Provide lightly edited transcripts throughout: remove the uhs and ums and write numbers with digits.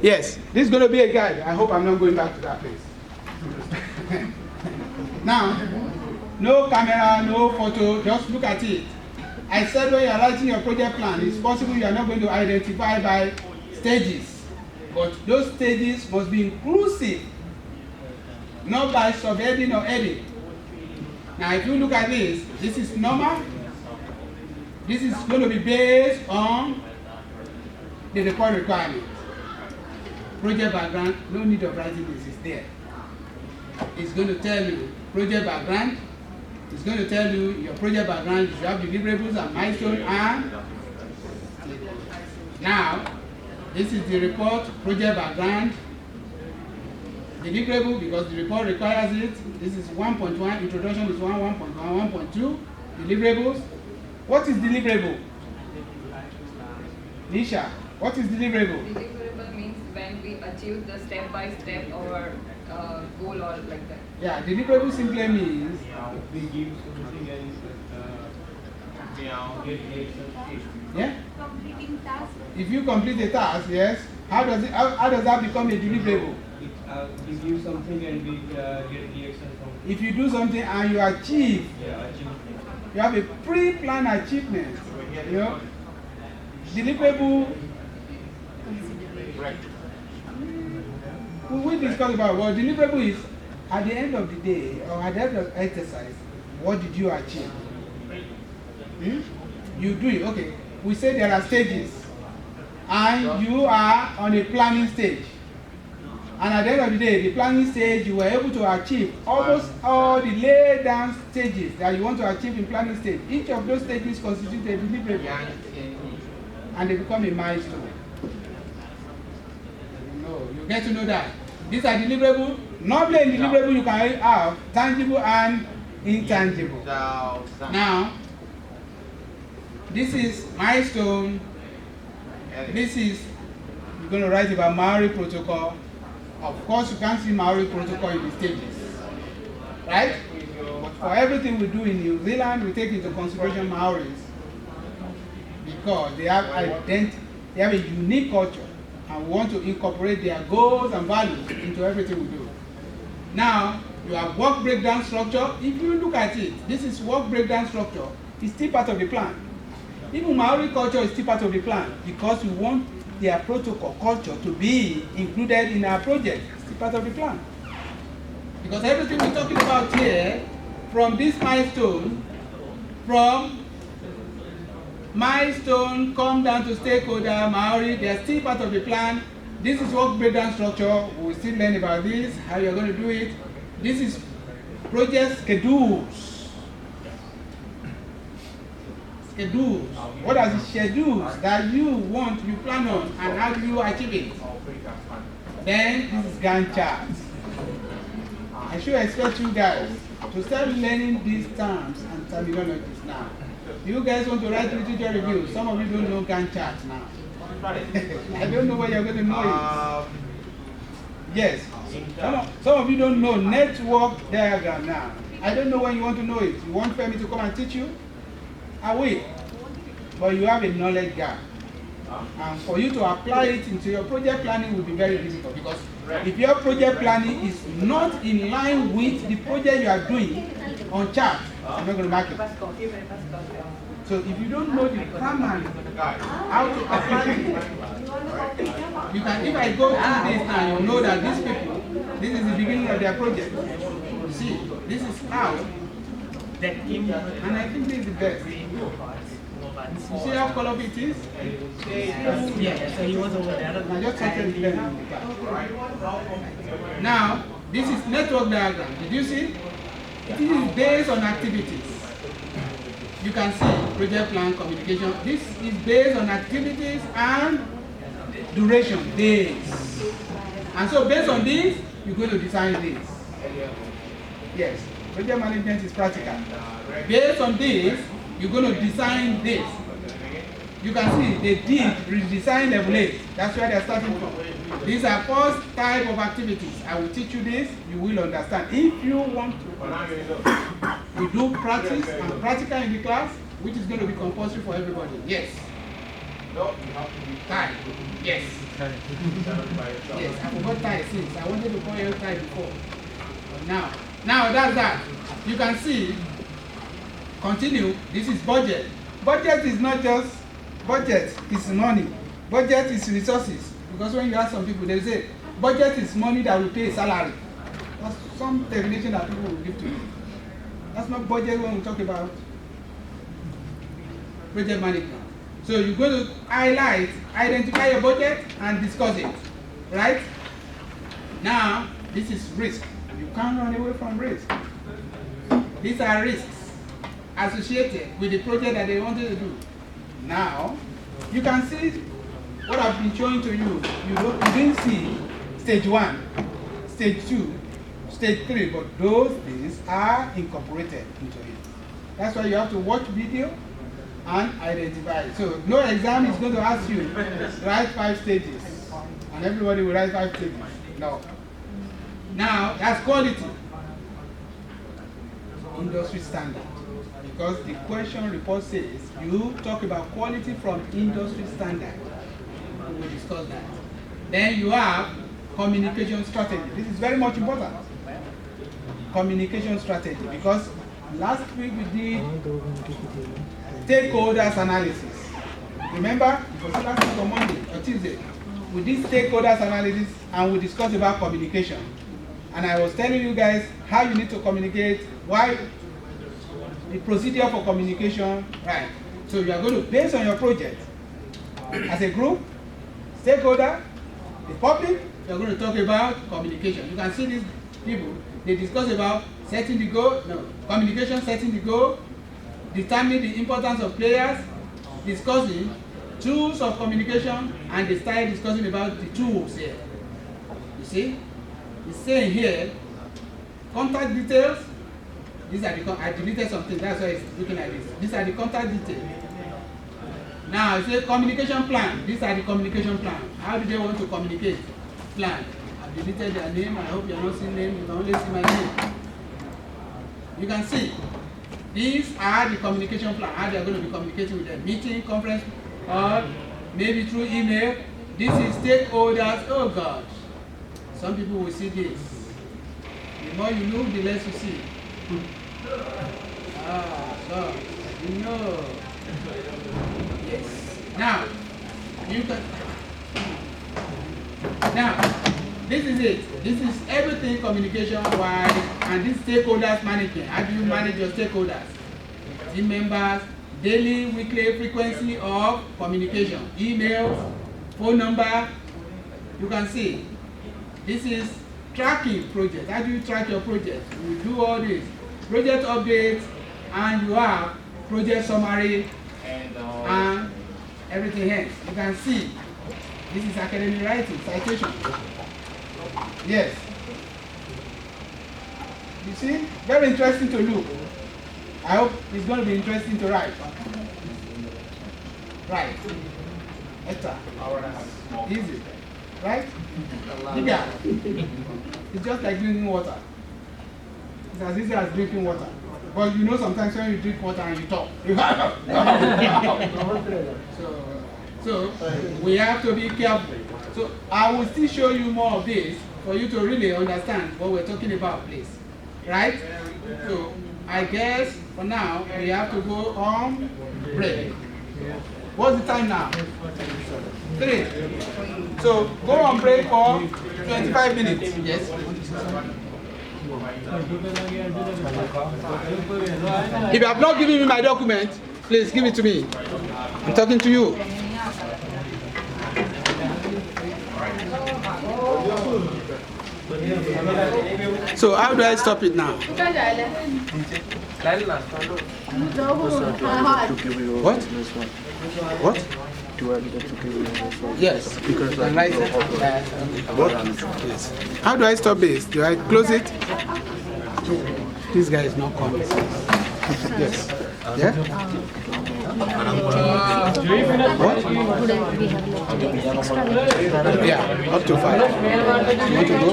Yes, this is going to be a guide. I hope I'm not going back to that place. Now, no camera, no photo, just look at it. I said when you are writing your project plan, it's possible you are not going to identify by stages, but those stages must be inclusive, not by subheading or heading. Now, if you look at this, this is normal. This is going to be based on the report requirement. Project background, no need of writing this, is there. It's going to tell you project background. It's going to tell you your project background. You have deliverables and milestones. And now, this is the report project background. Deliverable, because the report requires it. This is 1.1. Introduction is 1.1, 1.2. Deliverables. What is deliverable? Nisha, what is deliverable? Deliverable means when we achieve the step-by-step or goal or like that. Yeah, deliverable simply means we give something else, yeah? Completing task. If you complete a task, yes, how does that become a deliverable? We give something and we get reaction from it. If you do something and you achieve, you have a pre-planned achievement, you know, deliverable. We discuss about what deliverable is at the end of the day or at the end of the exercise. What did you achieve? You do it. Okay. We say there are stages, and you are on a planning stage. And at the end of the day, the planning stage, you were able to achieve almost all the laid down stages that you want to achieve in planning stage. Each of those stages constitutes a deliverable, and they become a milestone. You get to know that. These are deliverable. Normally in deliverable you can have tangible and intangible. Now, this is milestone. This is, you're going to write about Maori protocol. Of course, you can't see Maori protocol in the stages. Right? But for everything we do in New Zealand, we take into consideration Maoris because they have identity, they have a unique culture. And we want to incorporate their goals and values into everything we do. Now, you have work breakdown structure. If you look at it, this is work breakdown structure. It's still part of the plan. Even Maori culture is still part of the plan because we want their protocol culture to be included in our project. It's still part of the plan. Because everything we're talking about here, from this milestone, come down to stakeholder, Maori, they are still part of the plan. This is work breakdown structure. We'll still learn about this, how you're going to do it. This is project schedules. Schedules. What are the schedules that you want, you plan on, and how do you achieve it? Then this is Gantt chart. I should expect you guys to start learning these terms and terminologies now. You guys want to write literature reviews. Some of you don't know Gantt chart now. I don't know where you're going to know it. Yes. Some of you don't know network diagram now. I don't know when you want to know it. You want me to come and teach you? I will. But you have a knowledge gap. And for you to apply it into your project planning will be very difficult because if your project planning is not in line with the project you are doing on chart, I'm not going to mark it. So if you don't know the grammar, how to apply it, you can, if I go through this now, you know that these people, this is the beginning of their project. You see, this is how, and I think this is the best. You see how Kolb it is? Yeah, so he was over there. I just started learning. Now, this is network diagram. Did you see? It is based on activities. You can see project plan, communication. This is based on activities and duration, days. And so based on this, you're going to design this. Yes, project management is practical. Based on this, you're going to design this. You can see they did redesign level 8. That's where they're starting from. These are first type of activities. I will teach you this, you will understand. If you want to, we do practice and practical in the class, which is going to be compulsory for everybody. Yes. No, you have to be tight. Yes. Yes, I forgot tie since. I wanted to call you tie before. But now that's that. You can see, continue, this is budget. Budget is not just, budget is money. Budget is resources. Because when you ask some people, they say, budget is money that will pay salary. That's some definition that people will give to you. That's not budget when we talk about project management. So you're going to highlight, identify your budget and discuss it, right? Now, this is risk. You can't run away from risk. These are risks associated with the project that they wanted to do. Now, you can see what I've been showing to you. You didn't see stage 1, stage 2, stage 3, but those things are incorporated into it. That's why you have to watch video and identify it. So no exam is going to ask you write 5 stages, and everybody will write 5 stages. No. Now that's quality, industry standard, because the question report says you talk about quality from industry standard. We will discuss that. Then you have communication strategy. This is very much important. Communication strategy, because last week we did stakeholders analysis. Remember, it was last week on Monday or Tuesday. We did stakeholders analysis and we discussed about communication. And I was telling you guys how you need to communicate, why the procedure for communication, right? So you are going to, based on your project, as a group, stakeholder, the public, you are going to talk about communication. You can see these people, they discuss about setting the goal, communication, setting the goal, determining the importance of players, discussing tools of communication, and they started discussing about the tools here. You see? It's saying here, contact details, these are the, I deleted something, that's why it's looking like this. These are the contact details. Now, it says communication plan, these are the communication plan. How do they want to communicate? Plan. I've deleted their name, I hope you're not seeing name, you can only see my name. You can see, these are the communication plan, how they're going to be communicating with them. Meeting, conference, or maybe through email. This is stakeholders. Oh gosh, some people will see this. The more you look, the less you see. Ah, God, you know. Yes. Now, you can. Now, this is it. This is everything communication-wise, and this stakeholders management. How do you manage your stakeholders? Team members, daily, weekly frequency of communication, emails, phone number. You can see. This is tracking project. How do you track your project? You do all this. Project updates, and you have project summary and everything else. You can see. This is academic writing, citation. Yes. You see? Very interesting to look. I hope it's going to be interesting to write. Right. Eta. Easy. Right? Yeah. It's just like drinking water. It's as easy as drinking water. But you know sometimes when you drink water and you talk. So we have to be careful. So I will still show you more of this for you to really understand what we're talking about, please. Right? So I guess for now we have to go on break. What's the time now? 3. So go on break for 25 minutes. Yes. If you have not given me my document, please give it to me. I'm talking to you. So how do I stop it now? What? What? Yes. Right. What? Yes. How do I stop this? Do I close it? This guy is not coming. Yes. Yeah? What? Yeah, up to 5. You want to go?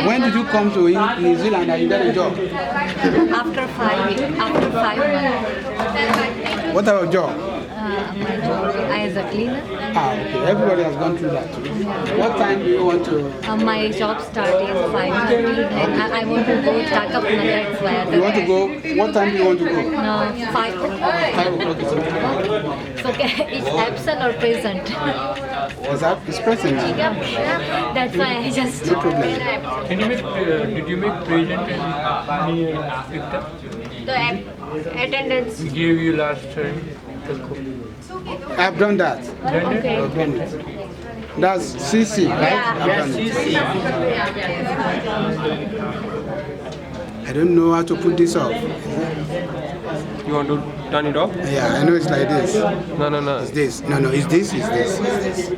When did you come to New Zealand and you got a job? After 5 months. What type of job? my job as a cleaner. Ah, okay. Everybody has gone through that. What time do you want to? My job start is 5:30 and I want to go start up, that's why. You want to go? What time do you want to go? No, 5 o'clock. 5 o'clock is okay. So it's absent or present? Is that? It's present. Yeah, that's why I just. No problem. Can you make, did you make present and Victor? The attendance. We gave you last time. I've done that. Okay. I've done it. That's CC, right? Yeah. I've done it. I don't know how to put this off. You want to turn it off? Yeah, I know it's like this. No. It's this. No, it's this. It's this. It's this.